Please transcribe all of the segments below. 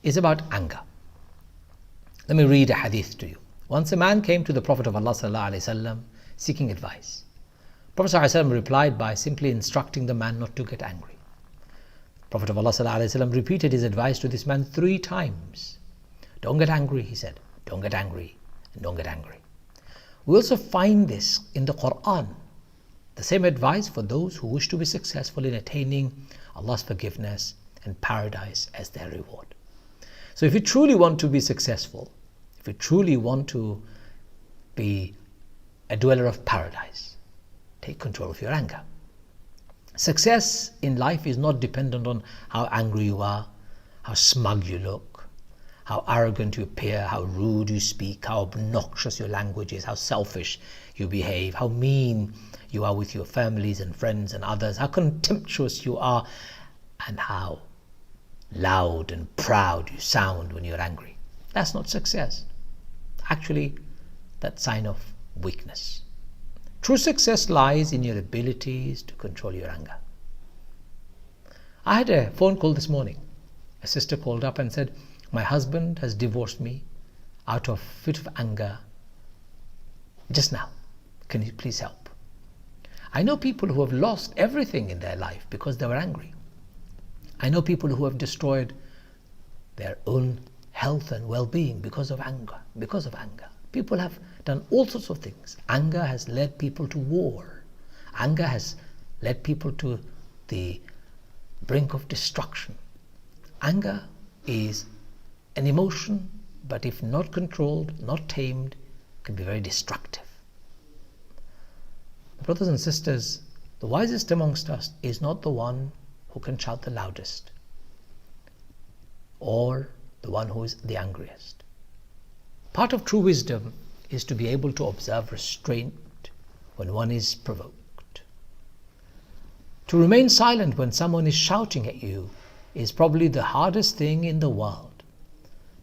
is about anger. Let me read a hadith to you. Once a man came to the Prophet of Allah ﷺ seeking advice. Prophet ﷺ replied by simply instructing the man not to get angry. Prophet of Allah ﷺ repeated his advice to this man 3 times. Don't get angry, he said. Don't get angry, and don't get angry. We also find this in the Quran. The same advice for those who wish to be successful in attaining Allah's forgiveness and paradise as their reward. So if you truly want to be successful, if you truly want to be a dweller of paradise, take control of your anger. Success in life is not dependent on how angry you are, how smug you look, how arrogant you appear, how rude you speak, how obnoxious your language is, how selfish you behave, how mean you are with your families and friends and others, how contemptuous you are, and how loud and proud you sound when you're angry. That's not success. Actually, that's a sign of weakness. True success lies in your abilities to control your anger. I had a phone call this morning. A sister called up and said, my husband has divorced me out of a fit of anger just now. Can you please help? I know people who have lost everything in their life because they were angry. I know people who have destroyed their own health and well-being because of anger. People have done all sorts of things. Anger has led people to war. Anger has led people to the brink of destruction. Anger is an emotion, but if not controlled, not tamed, can be very destructive. Brothers and sisters, the wisest amongst us is not the one who can shout the loudest or the one who is the angriest. Part of true wisdom is to be able to observe restraint when one is provoked. To remain silent when someone is shouting at you is probably the hardest thing in the world.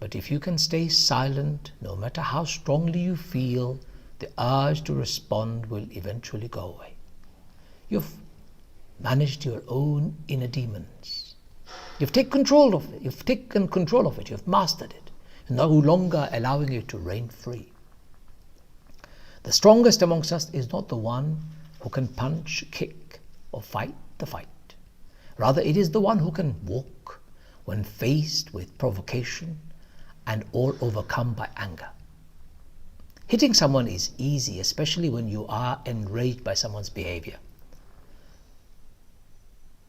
But if you can stay silent, no matter how strongly you feel, the urge to respond will eventually go away. You've managed your own inner demons. You've taken control of it. You've mastered it. You're no longer allowing it to reign free. The strongest amongst us is not the one who can punch, kick, or fight the fight. Rather, it is the one who can walk when faced with provocation and or overcome by anger. Hitting someone is easy, especially when you are enraged by someone's behavior.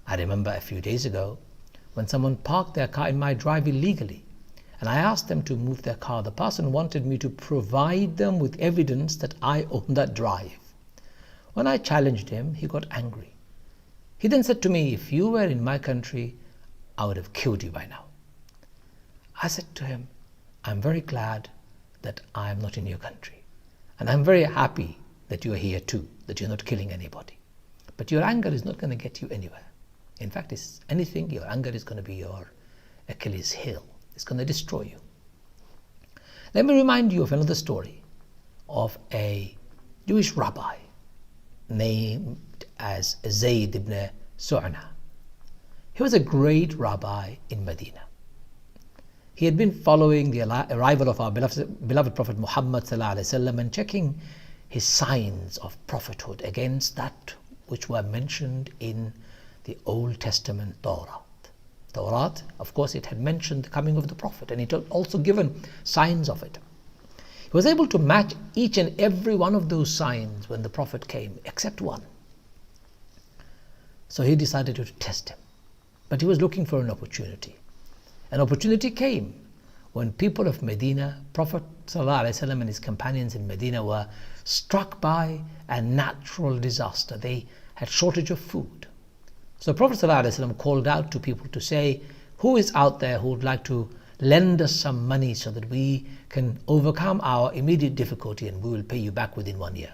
I remember a few days ago when someone parked their car in my drive illegally, and I asked them to move their car. The person wanted me to provide them with evidence that I own that drive. When I challenged him, he got angry. He then said to me, if you were in my country, I would have killed you by now. I said to him, I'm very glad that I am not in your country. And I'm very happy that you are here too, that you're not killing anybody. But your anger is not going to get you anywhere. In fact, if anything, your anger is going to be your Achilles heel. It's going to destroy you. Let me remind you of another story of a Jewish rabbi named as Zayd ibn Su'na. He was a great rabbi in Medina. He had been following the arrival of our beloved Prophet Muhammad ﷺ and checking his signs of prophethood against that which were mentioned in the Old Testament Torah. Torah, of course, it had mentioned the coming of the Prophet, and it had also given signs of it. He was able to match each and every one of those signs when the Prophet came, except one. So he decided to test him. But he was looking for an opportunity. An opportunity came when people of Medina, Prophet ﷺ and his companions in Medina were struck by a natural disaster. They had shortage of food. So Prophet ﷺ called out to people to say, who is out there who would like to lend us some money so that we can overcome our immediate difficulty and we will pay you back within 1 year.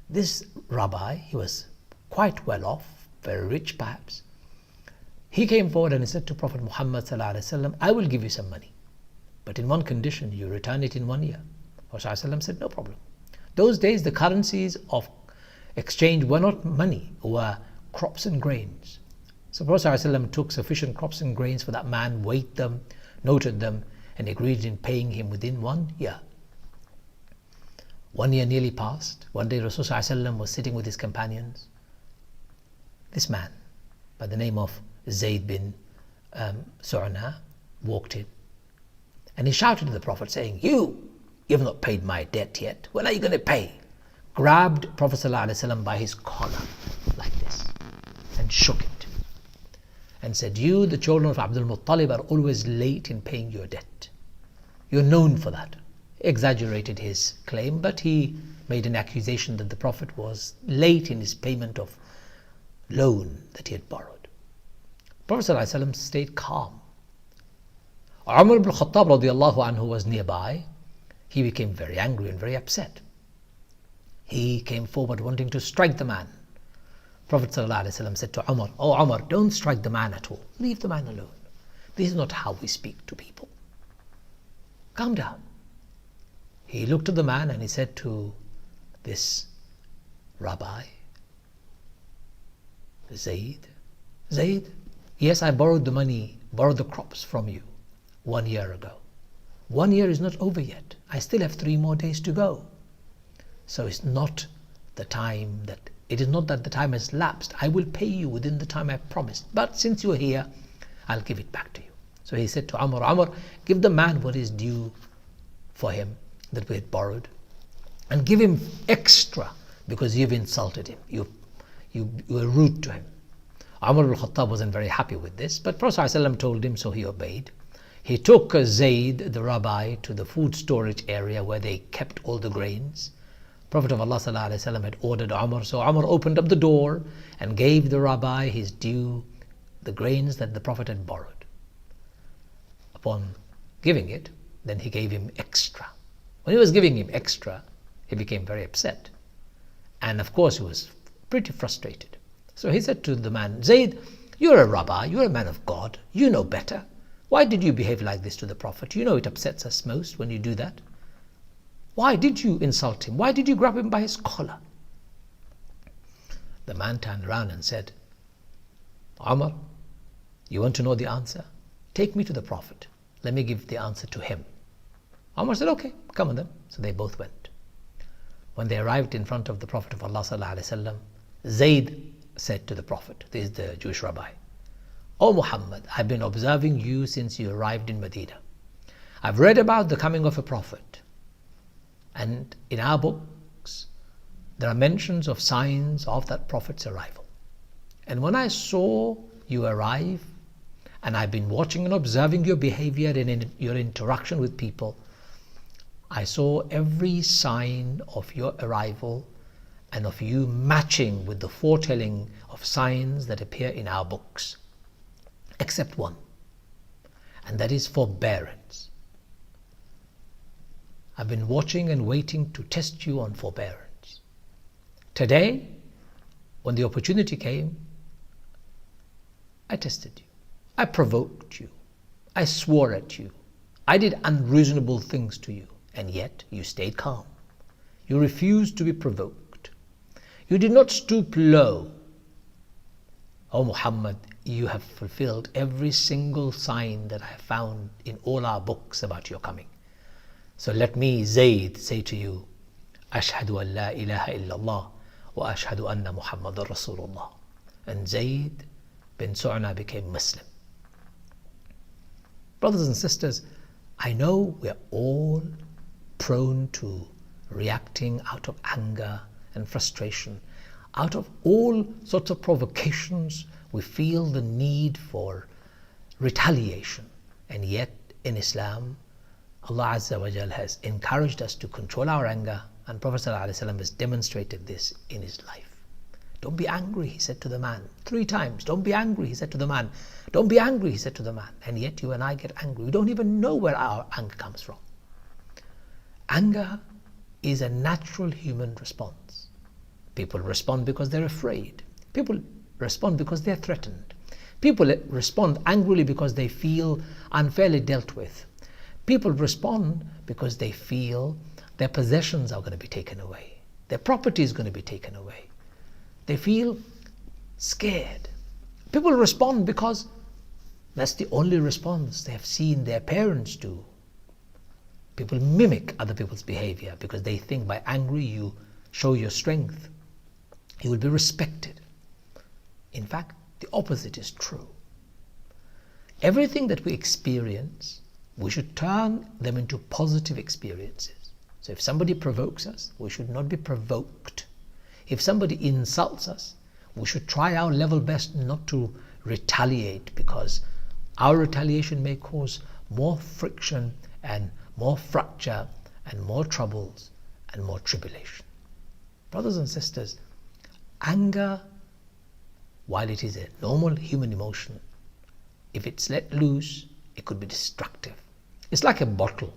This rabbi, he was quite well off, very rich perhaps. He came forward and he said to Prophet Muhammad ﷺ, I will give you some money, but in one condition, you return it in 1 year. Prophet ﷺ said, no problem. Those days, the currencies of exchange were not money, were crops and grains. So Prophet ﷺ took sufficient crops and grains for that man, weighed them, noted them, and agreed in paying him within 1 year. 1 year nearly passed. One day Rasulullah ﷺ was sitting with his companions. This man, by the name of Zayd bin Su'na, walked in. And he shouted to the Prophet saying, You have not paid my debt yet. When are you going to pay? Grabbed Prophet ﷺ by his collar like this and shook it. And said, You, the children of Abdul Muttalib, are always late in paying your debt. You're known for that. Exaggerated his claim, but he made an accusation that the Prophet was late in his payment of loan that he had borrowed. Prophet ﷺ stayed calm. Umar ibn Khattab radiallahu anhu was nearby. He became very angry and very upset. He came forward wanting to strike the man. Prophet ﷺ said to Umar, Oh Umar, don't strike the man at all. Leave the man alone. This is not how we speak to people. Calm down. He looked at the man and he said to this rabbi, Zayd, yes, I borrowed the money, borrowed the crops from you 1 year ago. 1 year is not over yet. I still have 3 more days to go. So it's not the time that it is not that the time has lapsed. I will pay you within the time I promised. But since you're here, I'll give it back to you. So he said to Umar, give the man what is due for him that we had borrowed, and give him extra because you've insulted him. You were rude to him. Umar al-Khattab wasn't very happy with this, but Prophet ﷺ told him, so he obeyed. He took Zayd, the rabbi, to the food storage area where they kept all the grains. Prophet of Allah ﷺ had ordered Umar, so Umar opened up the door and gave the rabbi his due, the grains that the Prophet had borrowed. Upon giving it, then he gave him extra. When he was giving him extra, he became very upset. And of course, he was pretty frustrated. So he said to the man, Zayd, you're a rabbi, you're a man of God, you know better. Why did you behave like this to the Prophet? You know it upsets us most when you do that. Why did you insult him? Why did you grab him by his collar? The man turned around and said, Umar, you want to know the answer? Take me to the Prophet. Let me give the answer to him. Umar said, okay, come on then. So they both went. When they arrived in front of the Prophet of Allah ﷺ, Zayd said to the Prophet, this is the Jewish rabbi, O Muhammad, I've been observing you since you arrived in Medina. I've read about the coming of a prophet. And in our books, there are mentions of signs of that prophet's arrival. And when I saw you arrive, and I've been watching and observing your behavior and in your interaction with people, I saw every sign of your arrival and of you matching with the foretelling of signs that appear in our books, except one, and that is forbearance. I've been watching and waiting to test you on forbearance. Today, when the opportunity came, I tested you. I provoked you. I swore at you. I did unreasonable things to you, and yet you stayed calm. You refused to be provoked. You did not stoop low. O Muhammad, you have fulfilled every single sign that I have found in all our books about your coming. So let me, Zayd, say to you, Ashhadu an la ilaha illallah wa ashhadu anna Muhammadan Rasulullah. And Zayd bin Su'na became Muslim. Brothers and sisters, I know we're all prone to reacting out of anger and frustration. Out of all sorts of provocations, we feel the need for retaliation. And yet, in Islam, Allah Azza wa Jal has encouraged us to control our anger, and Prophet ﷺ has demonstrated this in his life. Don't be angry, he said to the man 3 times. Don't be angry, he said to the man. Don't be angry, he said to the man. And yet you and I get angry. We don't even know where our anger comes from. Anger is a natural human response. People respond because they're afraid. People respond because they're threatened. People respond angrily because they feel unfairly dealt with. People respond because they feel their possessions are going to be taken away. Their property is going to be taken away. They feel scared. People respond because that's the only response they have seen their parents do. People mimic other people's behavior because they think by angry you show your strength. You will be respected. In fact, the opposite is true. Everything that we experience, we should turn them into positive experiences. So if somebody provokes us, we should not be provoked. If somebody insults us, we should try our level best not to retaliate, because our retaliation may cause more friction and more fracture and more troubles and more tribulation. Brothers and sisters, anger, while it is a normal human emotion, if it's let loose, it could be destructive. It's like a bottle.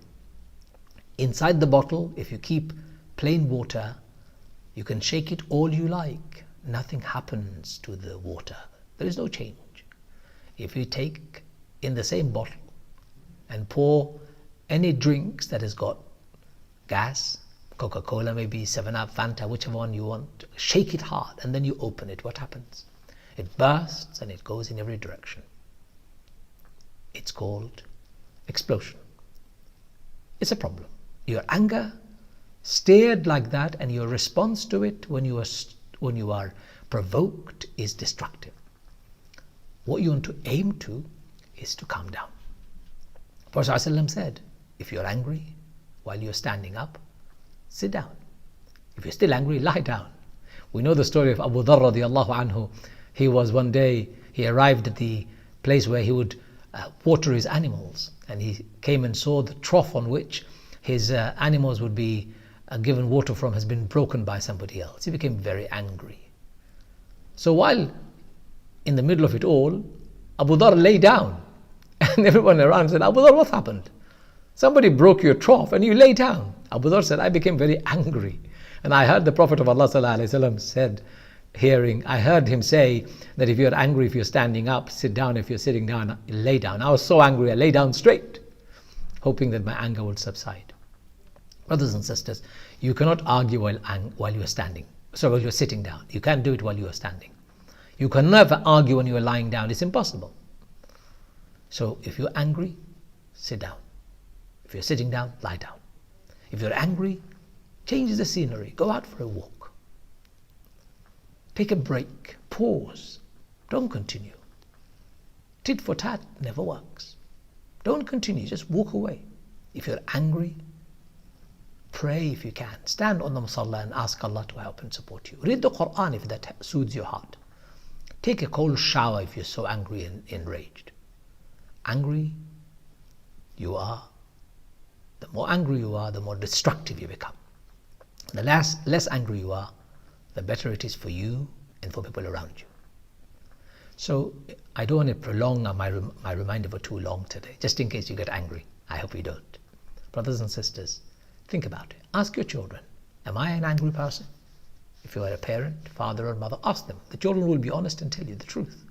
Inside the bottle, if you keep plain water, you can shake it all you like. Nothing happens to the water. There is no change. If you take in the same bottle and pour any drinks that has got gas, Coca-Cola maybe, 7-Up, Fanta, whichever one you want, shake it hard and then you open it, what happens? It bursts and it goes in every direction. It's called explosion. It's a problem. Your anger stirred like that, and your response to it when you are provoked is destructive. What you want to aim to is to calm down. Prophet ﷺ said, if you're angry while you're standing up, sit down. If you're still angry, lie down. We know the story of Abu Dharr radiallahu anhu. He was one day, he arrived at the place where he would water his animals, and he came and saw the trough on which his animals would be given water from has been broken by somebody else. He became very angry. So while in the middle of it all, Abu Dharr lay down, and everyone around said, Abu Dharr, what happened? Somebody broke your trough and you lay down. Abu Dharr said, I became very angry. And I heard the Prophet of Allah ﷺ said, I heard him say that if you're angry, if you're standing up, sit down. If you're sitting down, lay down. I was so angry, I lay down straight, hoping that my anger would subside. Brothers and sisters, you cannot argue while you're standing. So while you're sitting down. You can't do it while you're standing. You can never argue when you're lying down. It's impossible. So if you're angry, sit down. If you're sitting down, lie down. If you're angry, change the scenery. Go out for a walk. Take a break. Pause. Don't continue. Tit for tat never works. Don't continue. Just walk away. If you're angry, pray if you can. Stand on the musalla and ask Allah to help and support you. Read the Quran if that soothes your heart. Take a cold shower if you're so angry and enraged. Angry you are, the more angry you are, the more destructive you become. The less angry you are, the better it is for you and for people around you. So I don't want to prolong my reminder for too long today, just in case you get angry. I hope you don't. Brothers and sisters, think about it. Ask your children, am I an angry person? If you are a parent, father or mother, ask them. The children will be honest and tell you the truth.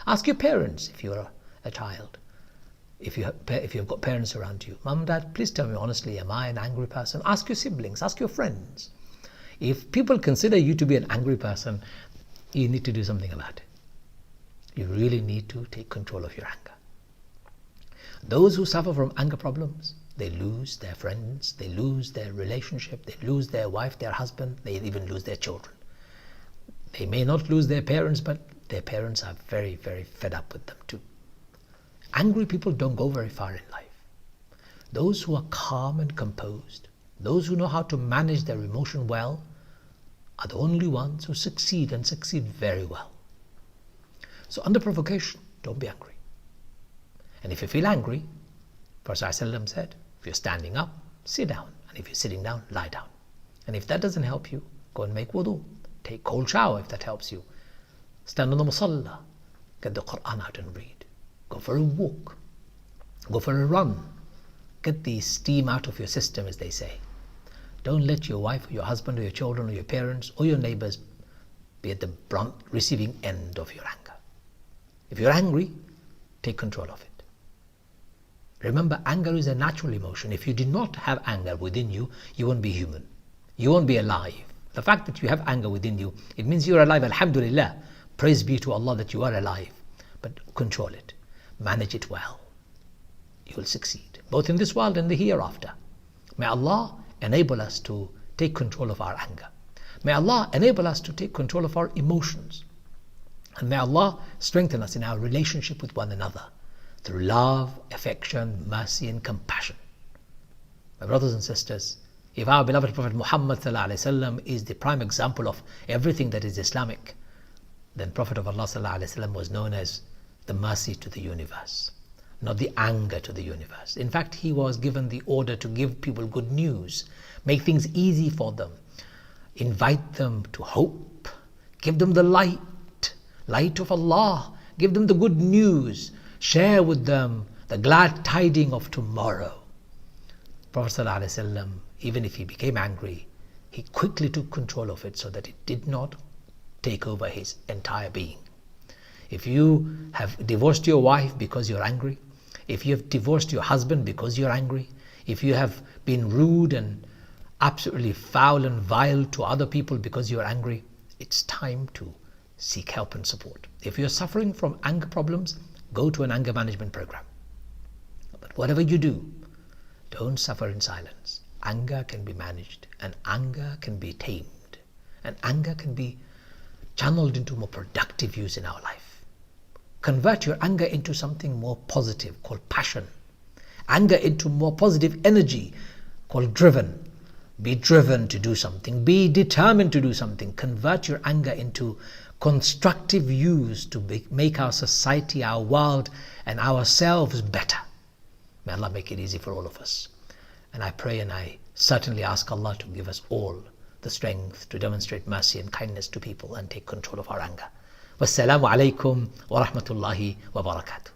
Ask your parents if you are a child. If you've got parents around you, Mom, Dad, please tell me honestly, am I an angry person? Ask your siblings, ask your friends. If people consider you to be an angry person, you need to do something about it. You really need to take control of your anger. Those who suffer from anger problems, they lose their friends, they lose their relationship, they lose their wife, their husband, they even lose their children. They may not lose their parents, but their parents are very, very fed up with them too. Angry people don't go very far in life. Those who are calm and composed, those who know how to manage their emotion well, are the only ones who succeed and succeed very well. So under provocation, don't be angry. And if you feel angry, Prophet ﷺ said, if you're standing up, sit down. And if you're sitting down, lie down. And if that doesn't help you, go and make wudu. Take cold shower if that helps you. Stand on the musalla. Get the Quran out and read. Go for a walk. Go for a run. Get the steam out of your system, as they say. Don't let your wife or your husband or your children or your parents or your neighbors be at the receiving end of your anger. If you're angry, take control of it. Remember, anger is a natural emotion. If you do not have anger within you, you won't be human. You won't be alive. The fact that you have anger within you, it means you're alive, alhamdulillah. Praise be to Allah that you are alive, but control it. Manage it well. You will succeed, both in this world and the hereafter. May Allah enable us to take control of our anger. May Allah enable us to take control of our emotions. And may Allah strengthen us in our relationship with one another through love, affection, mercy and compassion. My brothers and sisters, if our beloved Prophet Muhammad ﷺ is the prime example of everything that is Islamic, then Prophet of Allah ﷺ was known as the mercy to the universe, not the anger to the universe. In fact, he was given the order to give people good news, make things easy for them, invite them to hope, give them the light of Allah, give them the good news, share with them the glad tidings of tomorrow. Prophet ﷺ, even if he became angry, he quickly took control of it so that it did not take over his entire being. If you have divorced your wife because you're angry, if you have divorced your husband because you're angry, if you have been rude and absolutely foul and vile to other people because you're angry, it's time to seek help and support. If you're suffering from anger problems, go to an anger management program. But whatever you do, don't suffer in silence. Anger can be managed, and anger can be tamed, and anger can be channeled into more productive use in our life. Convert your anger into something more positive called passion. Anger into more positive energy called driven. Be driven to do something. Be determined to do something. Convert your anger into constructive use to make our society, our world and ourselves better. May Allah make it easy for all of us. And I pray and I certainly ask Allah to give us all the strength to demonstrate mercy and kindness to people and take control of our anger. Wassalamu alaikum wa rahmatullahi wa barakatuh.